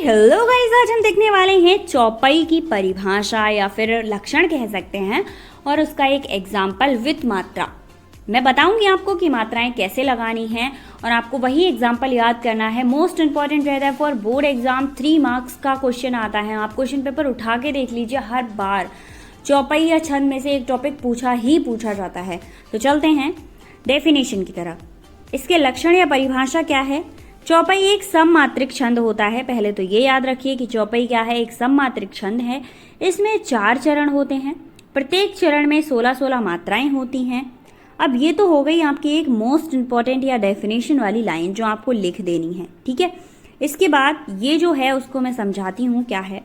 Hello guys, आज हम देखने वाले हैं चौपाई की परिभाषा या फिर लक्षण कह सकते हैं और उसका एक एग्जाम्पल विथ मात्रा। मैं बताऊंगी आपको कि मात्राएं कैसे लगानी हैं और आपको वही एग्जाम्पल याद करना है। मोस्ट इंपॉर्टेंट रहता है फॉर बोर्ड एग्जाम। 3 मार्क्स का क्वेश्चन आता है, आप क्वेश्चन पेपर उठा के देख लीजिए, हर बार चौपाई या छंद में से एक टॉपिक पूछा जाता है। तो चलते हैं डेफिनेशन की तरफ। इसके लक्षण या परिभाषा क्या है? चौपाई एक सममात्रिक छंद होता है। पहले तो ये याद रखिए कि चौपाई क्या है, एक सममात्रिक छंद है। इसमें 4 चरण होते हैं, प्रत्येक चरण में 16-16 मात्राएं होती हैं। अब ये तो हो गई आपकी एक मोस्ट इंपॉर्टेंट या डेफिनेशन वाली लाइन जो आपको लिख देनी है, ठीक है। इसके बाद ये जो है उसको मैं समझाती हूँ क्या है।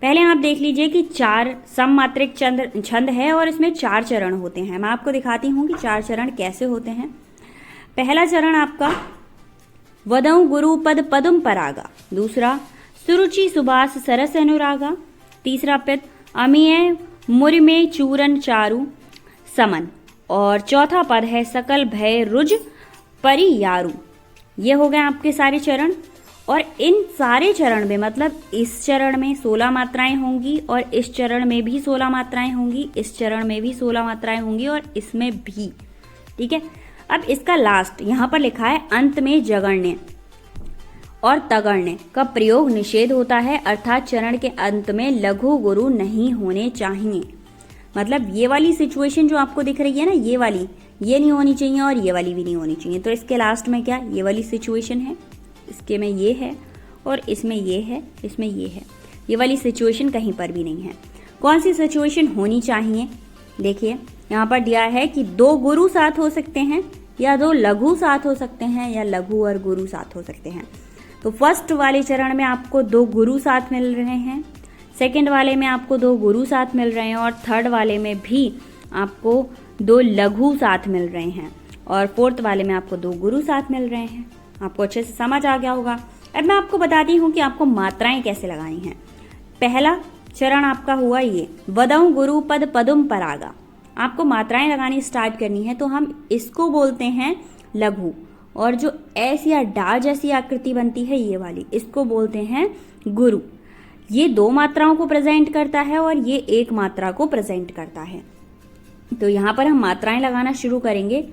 पहले आप देख लीजिए कि 4 सममात्रिक छंद है और इसमें 4 चरण होते हैं। मैं आपको दिखाती हूँ कि 4 चरण कैसे होते हैं। पहला चरण आपका वदौ गुरु पद पदुम परागा, दूसरा सुरुचि सुबास सरस अनुरागा, तीसरा पद अमीय मुरिमे चूरन चारु समन, और चौथा पद है सकल भय रुज परियारु। ये हो गए आपके सारे चरण। और इन सारे चरण में मतलब इस चरण में 16 मात्राएं होंगी और इस चरण में भी 16 मात्राएं होंगी, इस चरण में भी 16 मात्राएं होंगी और इसमें भी, ठीक है। अब इसका लास्ट यहाँ पर लिखा है अंत में जगण्य और तगण्य का प्रयोग निषेध होता है, अर्थात चरण के अंत में लघु गुरु नहीं होने चाहिए। मतलब ये वाली सिचुएशन जो आपको दिख रही है ना, ये वाली, ये नहीं होनी चाहिए और ये वाली भी नहीं होनी चाहिए। तो इसके लास्ट में क्या, ये वाली सिचुएशन है, इसके में ये है और इसमें ये है, इसमें ये है। ये वाली सिचुएशन कहीं पर भी नहीं है। कौन सी सिचुएशन होनी चाहिए? देखिए यहाँ पर दिया है कि 2 गुरु साथ हो सकते हैं या 2 लघु साथ हो सकते हैं या लघु और गुरु साथ हो सकते हैं। तो फर्स्ट वाले चरण में आपको 2 गुरु साथ मिल रहे हैं, सेकंड वाले में आपको 2 गुरु साथ मिल रहे हैं और थर्ड वाले में भी आपको 2 लघु साथ मिल रहे हैं और फोर्थ वाले में आपको 2 गुरु साथ मिल रहे हैं। आपको अच्छे से समझ आ गया होगा। अब मैं आपको बताती हूँ कि आपको मात्राएं कैसे लगानी हैं। पहला चरण आपका हुआ ये वदौ गुरु पद पदुम परागा। आपको मात्राएं लगानी स्टार्ट करनी है तो हम इसको बोलते हैं लघु, और जो ऐस या डा जैसी आकृति बनती है ये वाली, इसको बोलते हैं गुरु। ये 2 मात्राओं को प्रेजेंट करता है और ये 1 मात्रा को प्रेजेंट करता है। तो यहाँ पर हम मात्राएं लगाना शुरू करेंगे।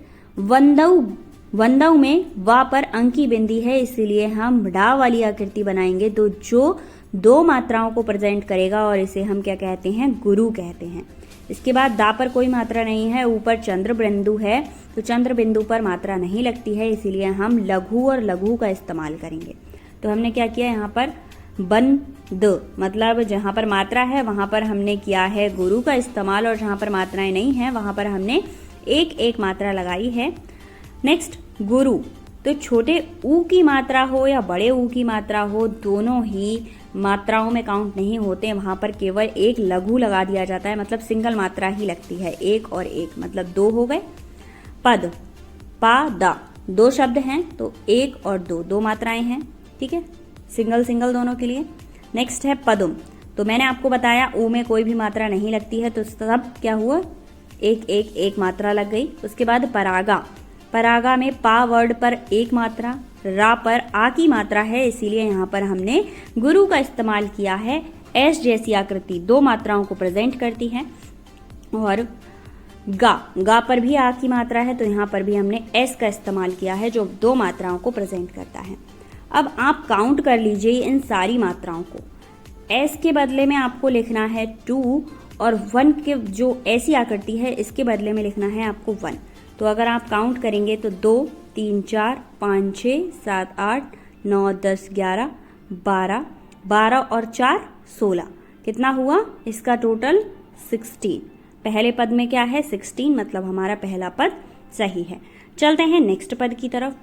वंदौ में वा पर अंक की बिंदी है, इसीलिए हम डा वाली आकृति बनाएंगे तो जो 2 मात्राओं को प्रेजेंट करेगा और इसे हम क्या कहते हैं, गुरु कहते हैं। इसके बाद दा पर कोई मात्रा नहीं है, ऊपर चंद्र बिंदु है तो चंद्र बिंदु पर मात्रा नहीं लगती है, इसीलिए हम लघु और लघु का इस्तेमाल करेंगे। तो हमने क्या किया यहाँ पर बंद, मतलब जहाँ पर मात्रा है वहां पर हमने किया है गुरु का इस्तेमाल और जहाँ पर मात्राएं नहीं है वहां पर हमने एक मात्रा लगाई है। नेक्स्ट गुरु, तो छोटे ऊ की मात्रा हो या बड़े ऊ की मात्रा हो, दोनों ही मात्राओं में काउंट नहीं होते। वहां पर केवल एक लघु लगा दिया जाता है, मतलब सिंगल मात्रा ही लगती है, 1 और 1 मतलब 2 हो गए। पद पा दा 2 शब्द हैं तो 1 और 2 मात्राएं हैं, ठीक है, सिंगल दोनों के लिए। नेक्स्ट है पदुम, तो मैंने आपको बताया ऊ में कोई भी मात्रा नहीं लगती है तो सब क्या हुआ, एक मात्रा लग गई। उसके बाद परागा में पा वर्ड पर 1 मात्रा, रा पर आ की मात्रा है, इसीलिए यहाँ पर हमने गुरु का इस्तेमाल किया है। एस जैसी आकृति 2 मात्राओं को प्रेजेंट करती है। और गा पर भी आ की मात्रा है तो यहाँ पर भी हमने एस का इस्तेमाल किया है जो 2 मात्राओं को प्रेजेंट करता है। अब आप काउंट कर लीजिए इन सारी मात्राओं को। एस के बदले में आपको लिखना है 2 और 1 के जो ऐसी आकृति है इसके बदले में लिखना है आपको 1। तो अगर आप काउंट करेंगे तो 2 3 4 5 6 7 8 9 10 11 12 और 4 16, कितना हुआ इसका टोटल 16। पहले पद में क्या है 16, मतलब हमारा पहला पद सही है। चलते हैं नेक्स्ट पद की तरफ।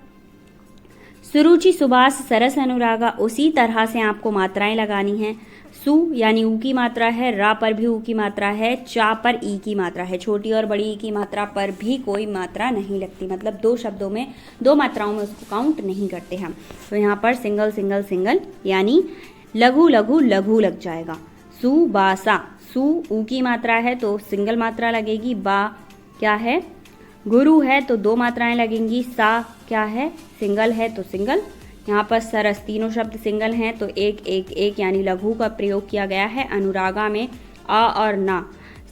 सुरुचि सुबास सरस अनुरागा, उसी तरह से आपको मात्राएं लगानी हैं। सु यानी ऊ की मात्रा है, रा पर भी ऊ की मात्रा है, चा पर ई की मात्रा है, छोटी और बड़ी ई की मात्रा पर भी कोई मात्रा नहीं लगती, मतलब 2 शब्दों में 2 मात्राओं में उसको काउंट नहीं करते हम। तो यहाँ पर सिंगल यानी लघु लग जाएगा। सु बा सा, सु ऊ की मात्रा है तो सिंगल मात्रा लगेगी, बा क्या है गुरु है तो 2 मात्राएं लगेंगी, सा क्या है सिंगल है तो सिंगल, यहाँ पर सरस तीनों शब्द सिंगल हैं तो एक एक एक यानी लघु का प्रयोग किया गया है। अनुरागा में अ और ना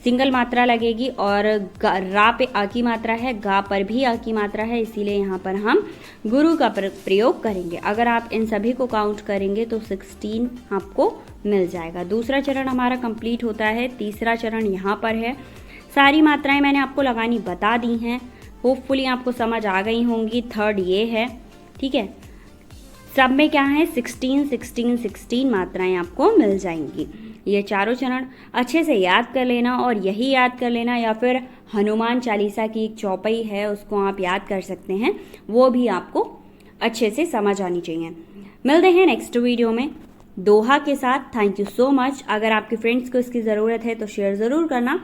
सिंगल मात्रा लगेगी और रा पे आ की मात्रा है, गा पर भी आ की मात्रा है, इसीलिए यहाँ पर हम गुरु का प्रयोग करेंगे। अगर आप इन सभी को काउंट करेंगे तो 16 आपको मिल जाएगा। दूसरा चरण हमारा कंप्लीट होता है। तीसरा चरण यहाँ पर है। सारी मात्राएं मैंने आपको लगानी बता दी हैं, होपफुली आपको समझ आ गई होंगी। थर्ड ये है, ठीक है। सब में क्या है 16 16 16 मात्राएं आपको मिल जाएंगी। ये चारों चरण अच्छे से याद कर लेना और यही याद कर लेना, या फिर हनुमान चालीसा की एक चौपाई है उसको आप याद कर सकते हैं, वो भी आपको अच्छे से समझ आनी चाहिए। मिलते हैं नेक्स्ट वीडियो में दोहा के साथ। Thank you so much. अगर आपके फ्रेंड्स को इसकी ज़रूरत है तो शेयर ज़रूर करना।